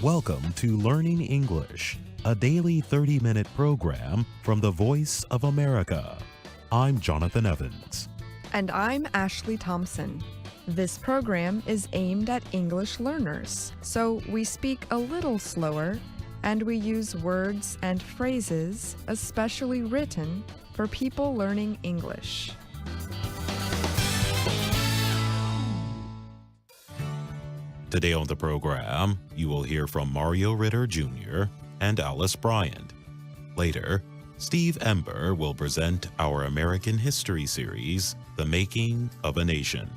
Welcome to Learning English, a daily 30-minute program from the Voice of America. I'm Jonathan Evans. And I'm Ashley Thompson. This program is aimed at English learners, so we speak a little slower and we use words and phrases especially written for people learning English. Today on the program, you will hear from Mario Ritter Jr. and Alice Bryant. Later, Steve Ember will present our American history series, The Making of a Nation.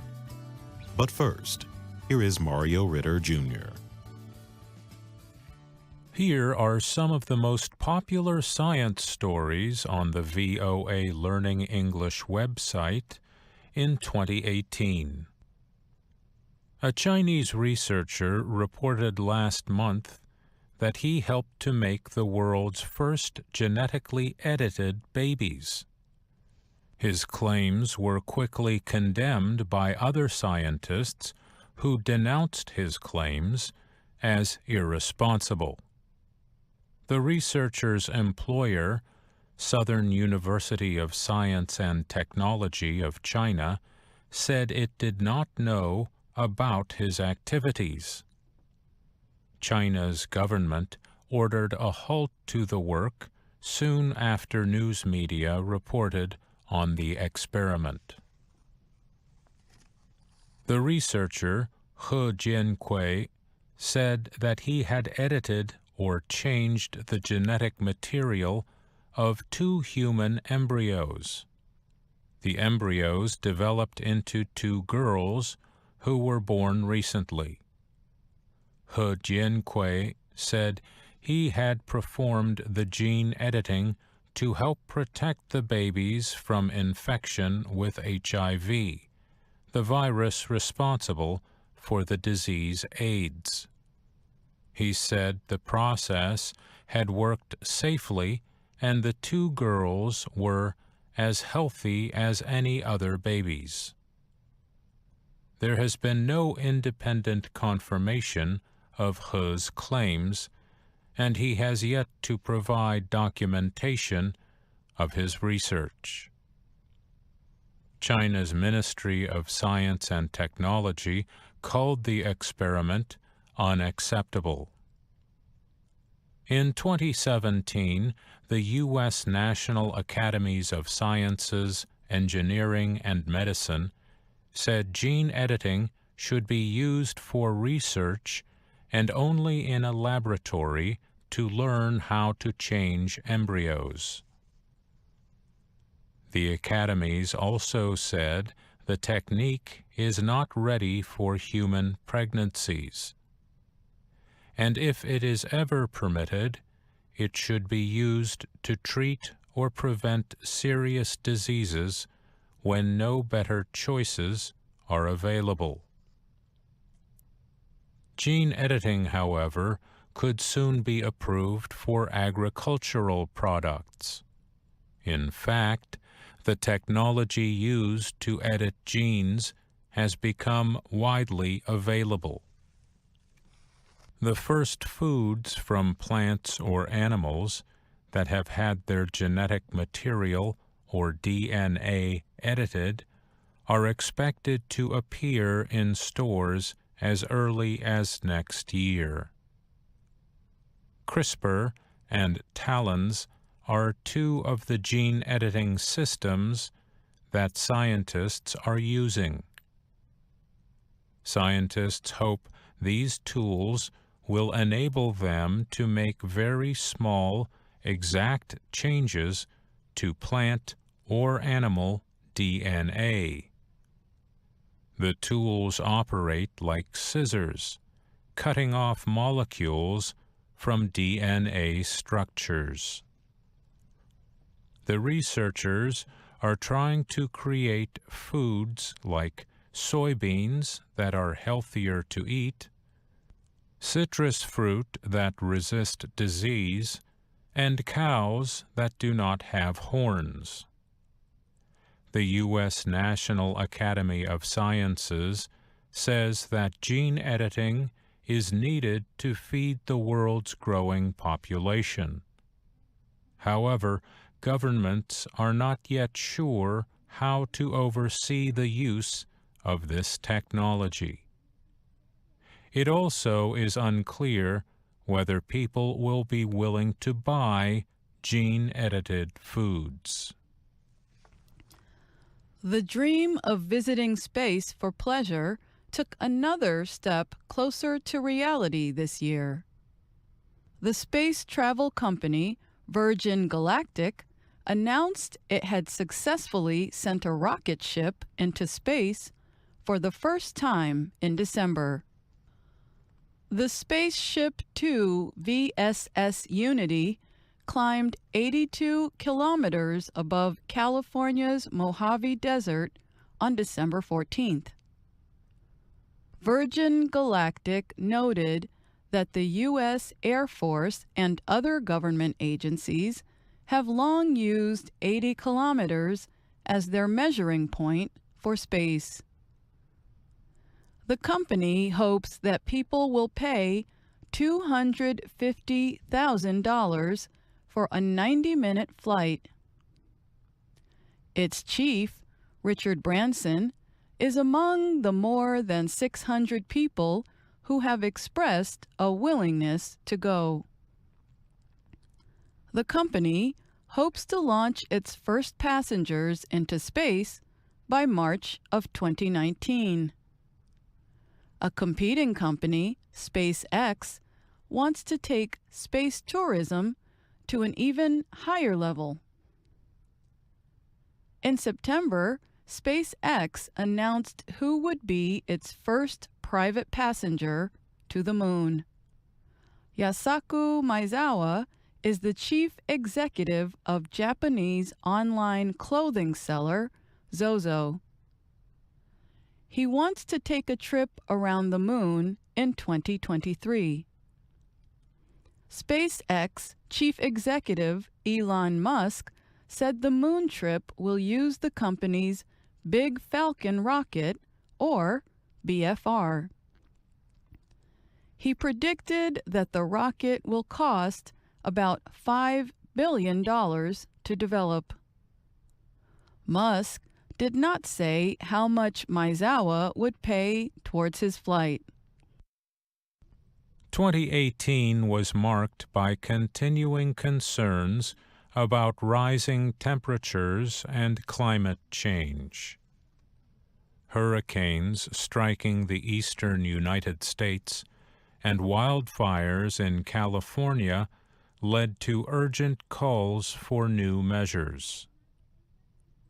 But first, here is Mario Ritter Jr. Here are some of the most popular science stories on the VOA Learning English website in 2018. A Chinese researcher reported last month that he helped to make the world's first genetically edited babies. His claims were quickly condemned by other scientists who denounced his claims as irresponsible. The researcher's employer, Southern University of Science and Technology of China, said it did not know about his activities. China's government ordered a halt to the work soon after news media reported on the experiment. The researcher, He Jiankui, said that he had edited or changed the genetic material of 2 human embryos. The embryos developed into 2 girls who were born recently. He Jiankui said he had performed the gene editing to help protect the babies from infection with HIV, the virus responsible for the disease AIDS. He said the process had worked safely and the 2 girls were as healthy as any other babies. There has been no independent confirmation of He's claims, and he has yet to provide documentation of his research. China's Ministry of Science and Technology called the experiment unacceptable. In 2017, the U.S. National Academies of Sciences, Engineering, and Medicine said gene editing should be used for research and only in a laboratory to learn how to change embryos. The academies also said the technique is not ready for human pregnancies, and if it is ever permitted, it should be used to treat or prevent serious diseases when no better choices are available. Gene editing, however, could soon be approved for agricultural products. In fact, the technology used to edit genes has become widely available. The first foods from plants or animals that have had their genetic material or DNA edited are expected to appear in stores as early as next year. CRISPR and TALENs are 2 of the gene editing systems that scientists are using. Scientists hope these tools will enable them to make very small, exact changes to plant or animal DNA. The tools operate like scissors, cutting off molecules from DNA structures. The researchers are trying to create foods like soybeans that are healthier to eat, citrus fruit that resist disease, and cows that do not have horns. The U.S. National Academy of Sciences says that gene editing is needed to feed the world's growing population. However, governments are not yet sure how to oversee the use of this technology. It also is unclear whether people will be willing to buy gene-edited foods. The dream of visiting space for pleasure took another step closer to reality this year. The space travel company Virgin Galactic announced it had successfully sent a rocket ship into space for the first time in December. The Spaceship Two VSS Unity climbed 82 kilometers above California's Mojave Desert on December 14th. Virgin Galactic noted that the U.S. Air Force and other government agencies have long used 80 kilometers as their measuring point for space. The company hopes that people will pay $250,000 for a 90-minute flight. Its chief, Richard Branson, is among the more than 600 people who have expressed a willingness to go. The company hopes to launch its first passengers into space by March of 2019. A competing company, SpaceX, wants to take space tourism to an even higher level. In September, SpaceX announced who would be its first private passenger to the moon. Yasaku Maezawa is the chief executive of Japanese online clothing seller Zozo. He wants to take a trip around the moon in 2023. SpaceX chief executive Elon Musk said the moon trip will use the company's Big Falcon rocket, or BFR. He predicted that the rocket will cost about $5 billion to develop. Musk did not say how much Maezawa would pay towards his flight. 2018 was marked by continuing concerns about rising temperatures and climate change. Hurricanes striking the eastern United States and wildfires in California led to urgent calls for new measures.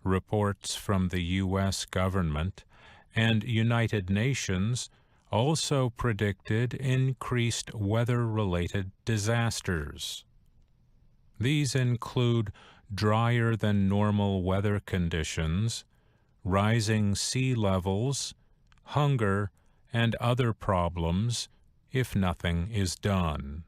Reports from the U.S. government and United Nations also predicted increased weather-related disasters. These include drier than normal weather conditions, rising sea levels, hunger, and other problems if nothing is done.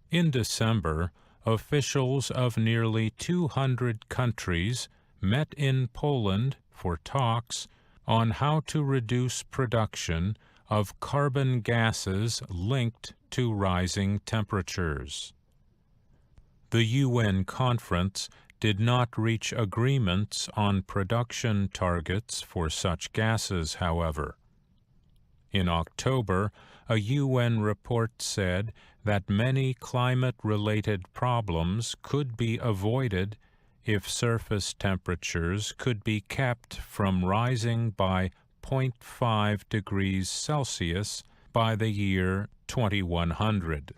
In December, officials of nearly 200 countries met in Poland for talks on how to reduce production of carbon gases linked to rising temperatures. The UN conference did not reach agreements on production targets for such gases, however. In October, a UN report said that many climate-related problems could be avoided if surface temperatures could be kept from rising by 0.5 degrees Celsius by the year 2100.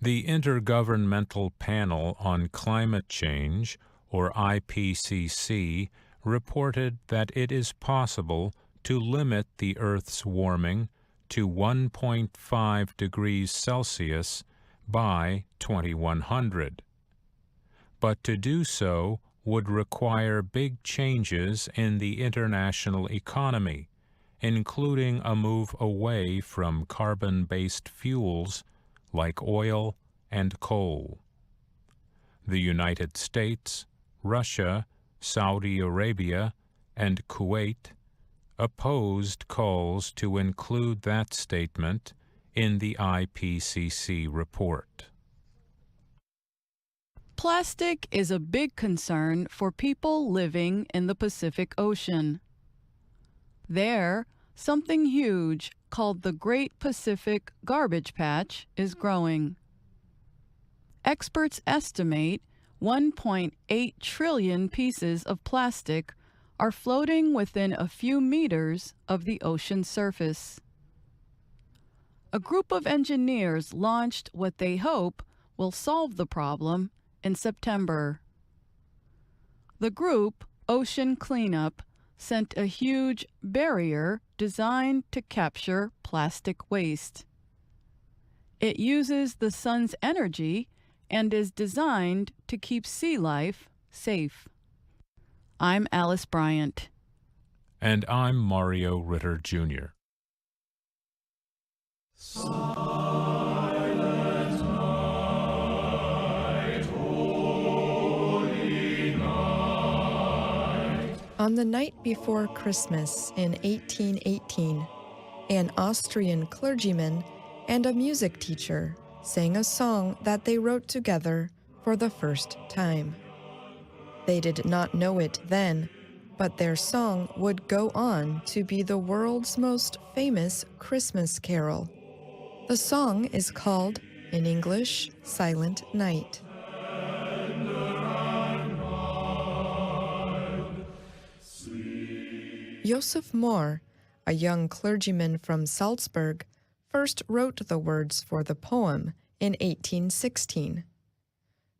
The Intergovernmental Panel on Climate Change, or IPCC, reported that it is possible to limit the Earth's warming to 1.5 degrees Celsius by 2100. But to do so would require big changes in the international economy, including a move away from carbon-based fuels like oil and coal. The United States, Russia, Saudi Arabia, and Kuwait opposed calls to include that statement in the IPCC report. Plastic is a big concern for people living in the Pacific Ocean. There, something huge called the Great Pacific Garbage Patch is growing. Experts estimate 1.8 trillion pieces of plastic are floating within a few meters of the ocean surface. A group of engineers launched what they hope will solve the problem in September. The group, Ocean Cleanup, sent a huge barrier designed to capture plastic waste. It uses the sun's energy and is designed to keep sea life safe. I'm Alice Bryant. And I'm Mario Ritter, Jr. On the night before Christmas in 1818, an Austrian clergyman and a music teacher sang a song that they wrote together for the first time. They did not know it then, but their song would go on to be the world's most famous Christmas carol. The song is called, in English, Silent Night. Joseph Mohr, a young clergyman from Salzburg, first wrote the words for the poem in 1816.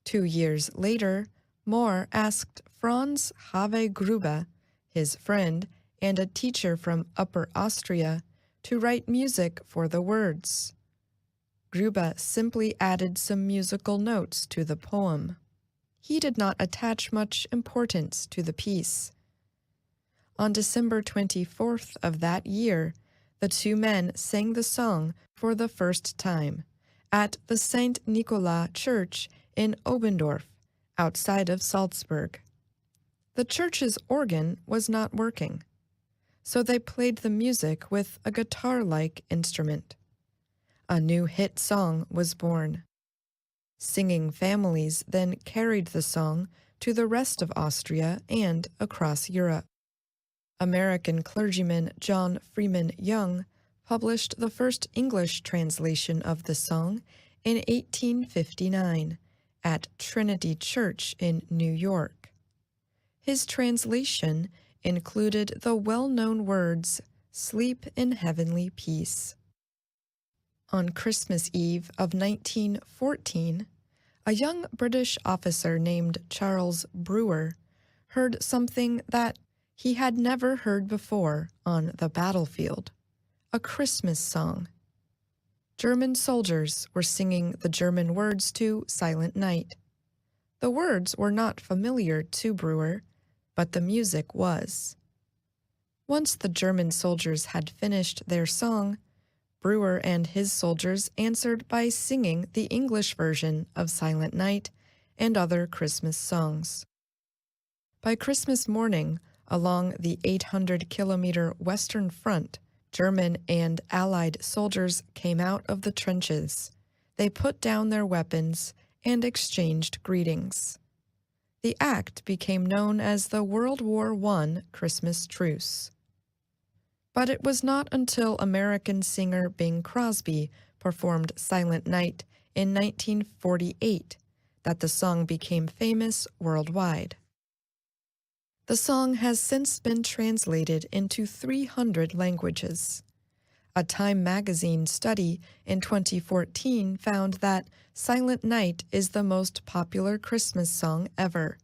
2 years later, Mohr asked Franz Have Gruber, his friend and a teacher from Upper Austria, to write music for the words. Gruber simply added some musical notes to the poem. He did not attach much importance to the piece. On December 24th of that year, the two men sang the song for the first time at the St. Nicola Church in Oberndorf, outside of Salzburg. The church's organ was not working, so they played the music with a guitar-like instrument. A new hit song was born. Singing families then carried the song to the rest of Austria and across Europe. American clergyman John Freeman Young published the first English translation of the song in 1859 at Trinity Church in New York. His translation included the well-known words, "Sleep in heavenly peace." On Christmas Eve of 1914, a young British officer named Charles Brewer heard something that he had never heard before on the battlefield, a Christmas song. German soldiers were singing the German words to Silent Night. The words were not familiar to Brewer, but the music was. Once the German soldiers had finished their song, Brewer and his soldiers answered by singing the English version of Silent Night and other Christmas songs. By Christmas morning, along the 800-kilometer Western Front, German and Allied soldiers came out of the trenches. They put down their weapons and exchanged greetings. The act became known as the World War I Christmas Truce. But it was not until American singer Bing Crosby performed Silent Night in 1948 that the song became famous worldwide. The song has since been translated into 300 languages. A Time magazine study in 2014 found that Silent Night is the most popular Christmas song ever,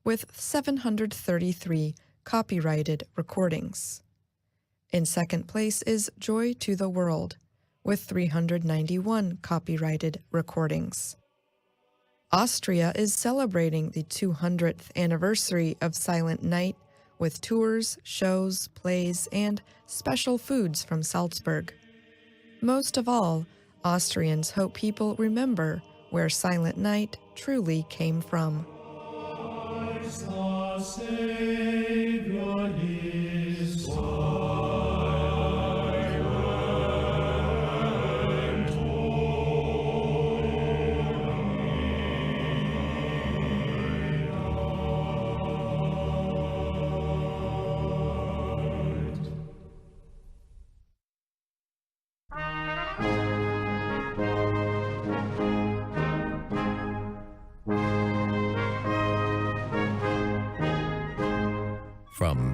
with 733 copyrighted recordings. In second place is Joy to the World, with 391 copyrighted recordings. Austria is celebrating the 200th anniversary of Silent Night with tours, shows, plays, and special foods from Salzburg. Most of all, Austrians hope people remember where Silent Night truly came from. Christ the Savior is born.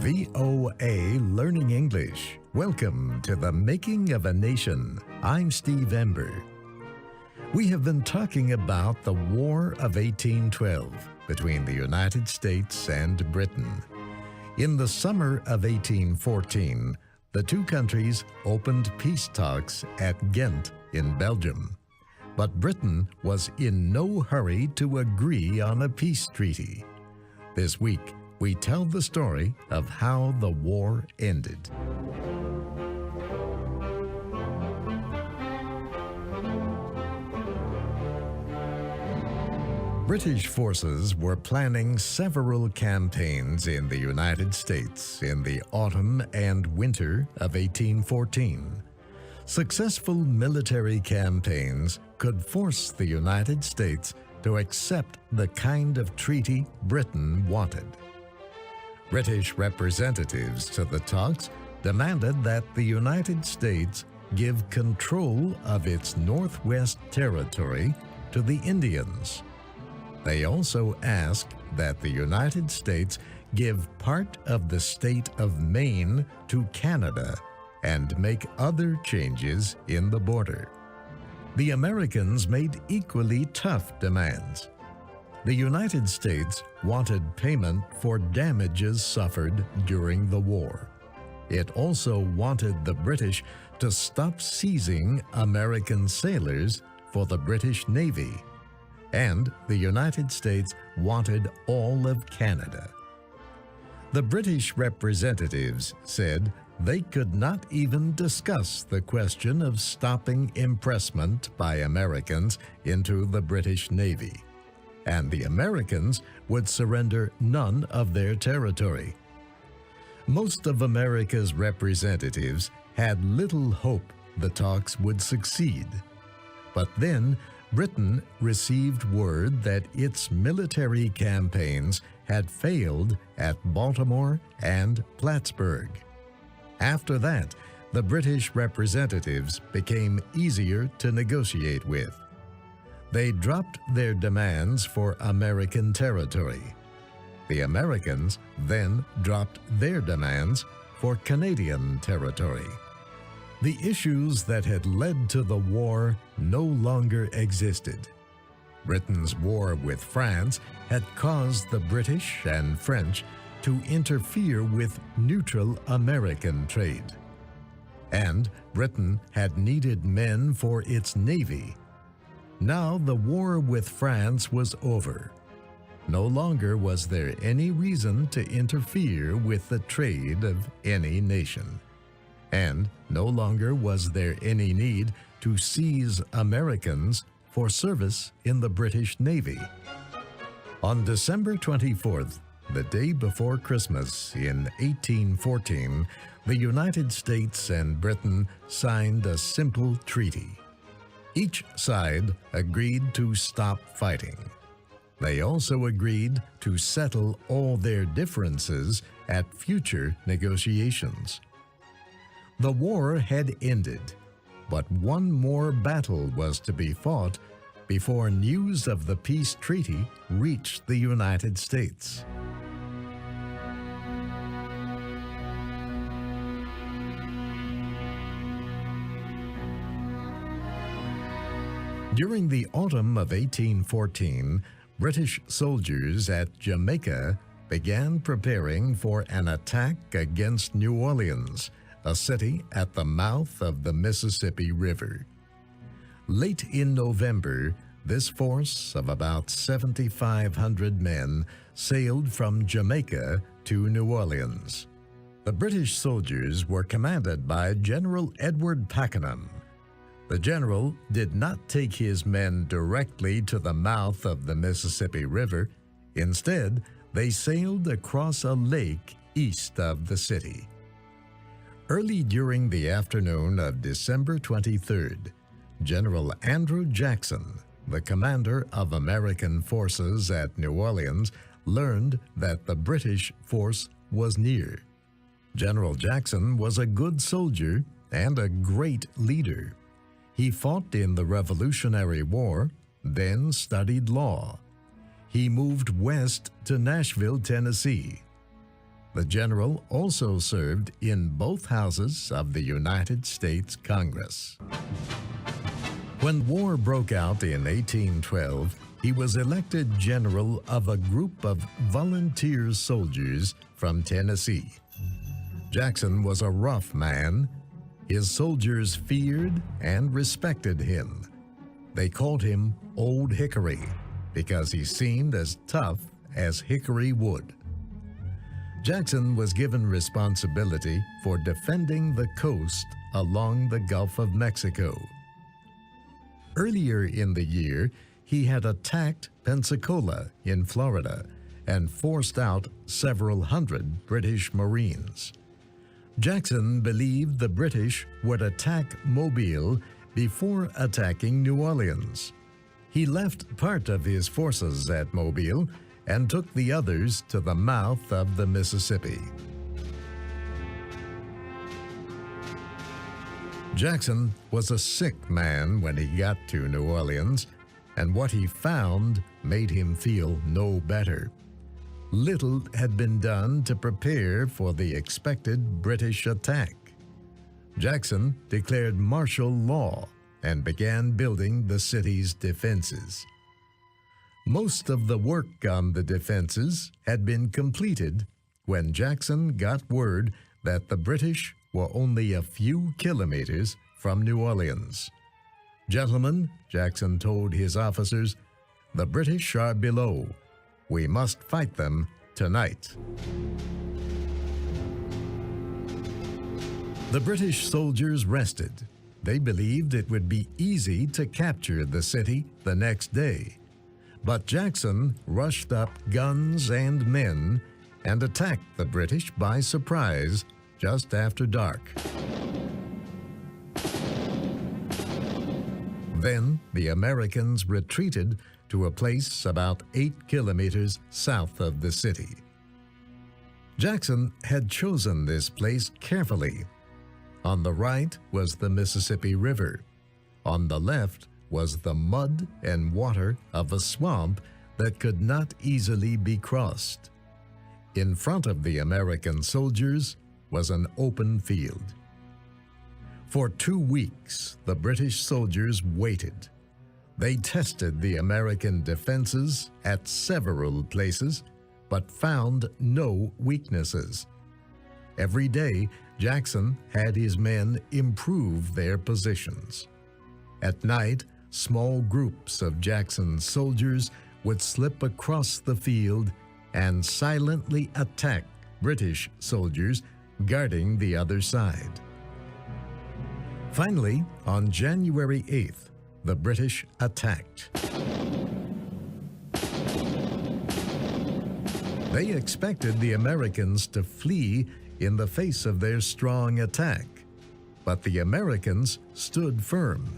VOA Learning English. Welcome to the Making of a Nation. I'm Steve Ember. We have been talking about the War of 1812 between the United States and Britain. In the summer of 1814, the two countries opened peace talks at Ghent in Belgium. But Britain was in no hurry to agree on a peace treaty. This week, we tell the story of how the war ended. British forces were planning several campaigns in the United States in the autumn and winter of 1814. Successful military campaigns could force the United States to accept the kind of treaty Britain wanted. British representatives to the talks demanded that the United States give control of its Northwest Territory to the Indians. They also asked that the United States give part of the state of Maine to Canada and make other changes in the border. The Americans made equally tough demands. The United States wanted payment for damages suffered during the war. It also wanted the British to stop seizing American sailors for the British Navy. And the United States wanted all of Canada. The British representatives said they could not even discuss the question of stopping impressment by Americans into the British Navy, and the Americans would surrender none of their territory. Most of America's representatives had little hope the talks would succeed. But then Britain received word that its military campaigns had failed at Baltimore and Plattsburgh. After that, the British representatives became easier to negotiate with. They dropped their demands for American territory. The Americans then dropped their demands for Canadian territory. The issues that had led to the war no longer existed. Britain's war with France had caused the British and French to interfere with neutral American trade. And Britain had needed men for its navy. Now the war with France was over. No longer was there any reason to interfere with the trade of any nation. And no longer was there any need to seize Americans for service in the British Navy. On December 24th, the day before Christmas in 1814, the United States and Britain signed a simple treaty. Each side agreed to stop fighting. They also agreed to settle all their differences at future negotiations. The war had ended, but one more battle was to be fought before news of the peace treaty reached the United States. During the autumn of 1814, British soldiers at Jamaica began preparing for an attack against New Orleans, a city at the mouth of the Mississippi River. Late in November, this force of about 7,500 men sailed from Jamaica to New Orleans. The British soldiers were commanded by General Edward Pakenham. The general did not take his men directly to the mouth of the Mississippi River. Instead, they sailed across a lake east of the city. Early during the afternoon of December 23rd, General Andrew Jackson, the commander of American forces at New Orleans, learned that the British force was near. General Jackson was a good soldier and a great leader. He fought in the Revolutionary War, then studied law. He moved west to Nashville, Tennessee. The general also served in both houses of the United States Congress. When war broke out in 1812, he was elected general of a group of volunteer soldiers from Tennessee. Jackson was a rough man. His soldiers feared and respected him. They called him Old Hickory because he seemed as tough as hickory wood. Jackson was given responsibility for defending the coast along the Gulf of Mexico. Earlier in the year, he had attacked Pensacola in Florida and forced out several hundred British Marines. Jackson believed the British would attack Mobile before attacking New Orleans. He left part of his forces at Mobile and took the others to the mouth of the Mississippi. Jackson was a sick man when he got to New Orleans, and what he found made him feel no better. Little had been done to prepare for the expected British attack. Jackson declared martial law and began building the city's defenses. Most of the work on the defenses had been completed when Jackson got word that the British were only a few kilometers from New Orleans. "Gentlemen," Jackson told his officers, "the British are below. We must fight them tonight." The British soldiers rested. They believed it would be easy to capture the city the next day. But Jackson rushed up guns and men and attacked the British by surprise just after dark. Then the Americans retreated to a place about 8 kilometers south of the city. Jackson had chosen this place carefully. On the right was the Mississippi River. On the left was the mud and water of a swamp that could not easily be crossed. In front of the American soldiers was an open field. For 2 weeks, the British soldiers waited. They tested the American defenses at several places, but found no weaknesses. Every day, Jackson had his men improve their positions. At night, small groups of Jackson's soldiers would slip across the field and silently attack British soldiers guarding the other side. Finally, on January 8th, the British attacked. They expected the Americans to flee in the face of their strong attack, but the Americans stood firm.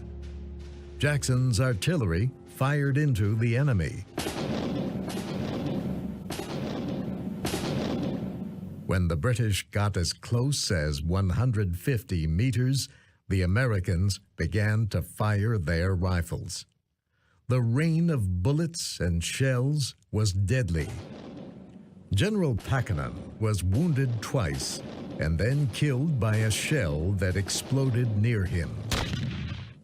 Jackson's artillery fired into the enemy. When the British got as close as 150 meters, the Americans began to fire their rifles. The rain of bullets and shells was deadly. General Pakenham was wounded twice and then killed by a shell that exploded near him.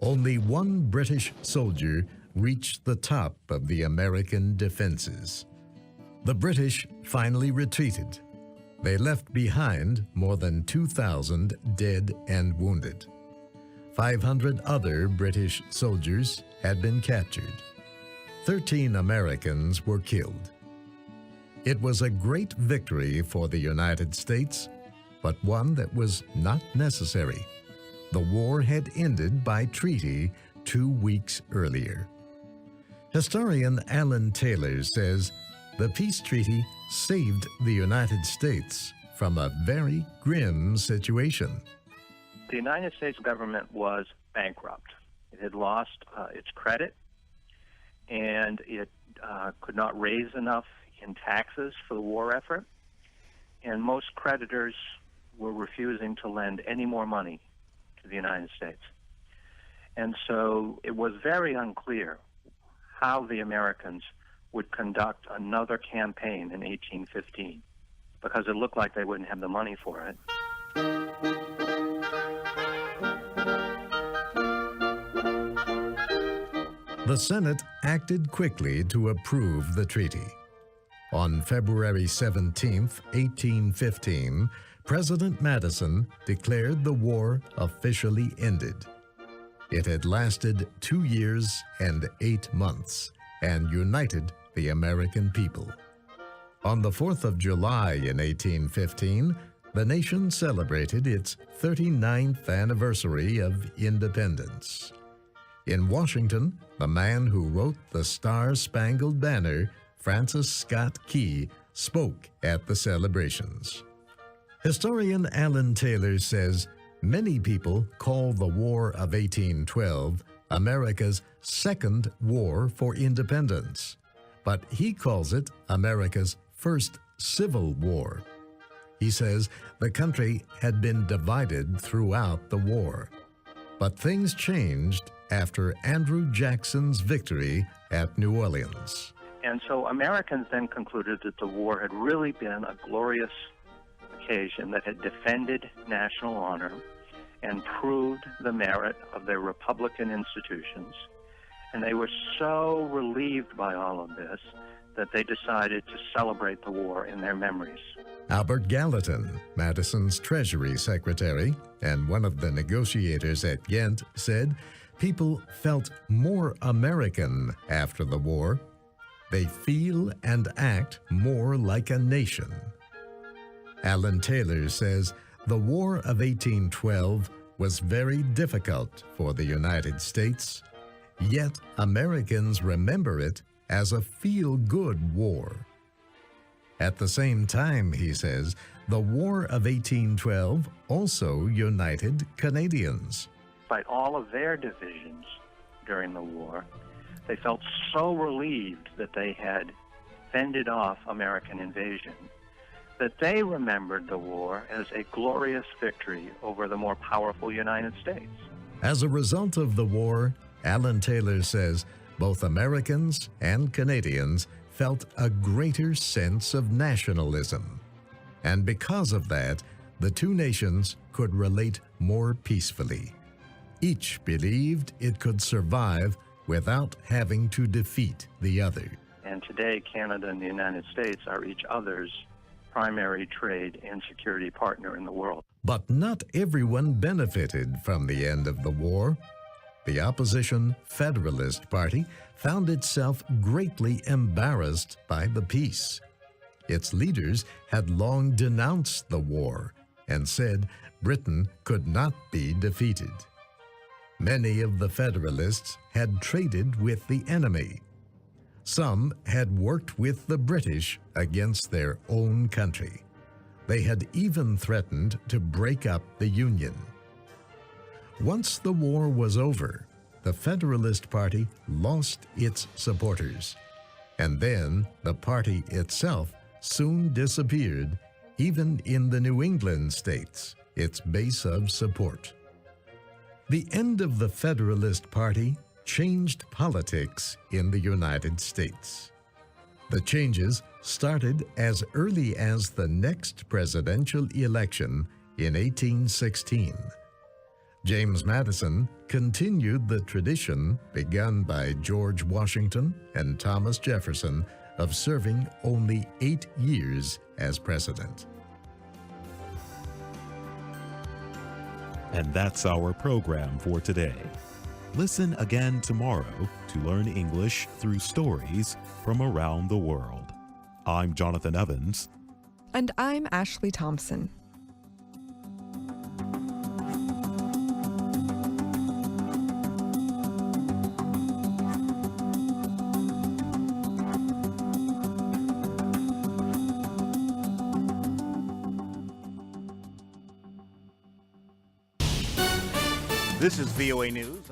Only one British soldier reached the top of the American defenses. The British finally retreated. They left behind more than 2,000 dead and wounded. 500 other British soldiers had been captured. 13 Americans were killed. It was a great victory for the United States, but one that was not necessary. The war had ended by treaty 2 weeks earlier. Historian Alan Taylor says the peace treaty saved the United States from a very grim situation. The United States government was bankrupt. It had lost its credit, and it could not raise enough in taxes for the war effort, and most creditors were refusing to lend any more money to the United States. And so it was very unclear how the Americans would conduct another campaign in 1815. because it looked like they wouldn't have the money for it. The Senate acted quickly to approve the treaty. On February 17, 1815, President Madison declared the war officially ended. It had lasted 2 years and 8 months and united the American people. On the 4th of July in 1815, the nation celebrated its 39th anniversary of independence. In Washington, the man who wrote the Star-Spangled Banner, Francis Scott Key, spoke at the celebrations. Historian Alan Taylor says many people call the War of 1812 America's second war for independence, but he calls it America's first civil war. He says the country had been divided throughout the war, but things changed after Andrew Jackson's victory at New Orleans. And so Americans then concluded that the war had really been a glorious occasion that had defended national honor and proved the merit of their Republican institutions. And they were so relieved by all of this that they decided to celebrate the war in their memories. Albert Gallatin, Madison's Treasury Secretary and one of the negotiators at Ghent, said people felt more American after the war. They feel and act more like a nation. Alan Taylor says the War of 1812 was very difficult for the United States, yet Americans remember it as a feel-good war. At the same time, he says, the War of 1812 also united Canadians. Despite all of their divisions during the war, they felt so relieved that they had fended off American invasion that they remembered the war as a glorious victory over the more powerful United States. As a result of the war, Alan Taylor says both Americans and Canadians felt a greater sense of nationalism. And because of that, the two nations could relate more peacefully. Each believed it could survive without having to defeat the other. And today, Canada and the United States are each other's primary trade and security partner in the world. But not everyone benefited from the end of the war. The opposition Federalist Party found itself greatly embarrassed by the peace. Its leaders had long denounced the war and said Britain could not be defeated. Many of the Federalists had traded with the enemy. Some had worked with the British against their own country. They had even threatened to break up the Union. Once the war was over, the Federalist Party lost its supporters, and then the party itself soon disappeared, even in the New England states, its base of support. The end of the Federalist Party changed politics in the United States. The changes started as early as the next presidential election in 1816. James Madison continued the tradition begun by George Washington and Thomas Jefferson of serving only 8 years as president. And that's our program for today. Listen again tomorrow to learn English through stories from around the world. I'm Jonathan Evans. And I'm Ashley Thompson. This is VOA News.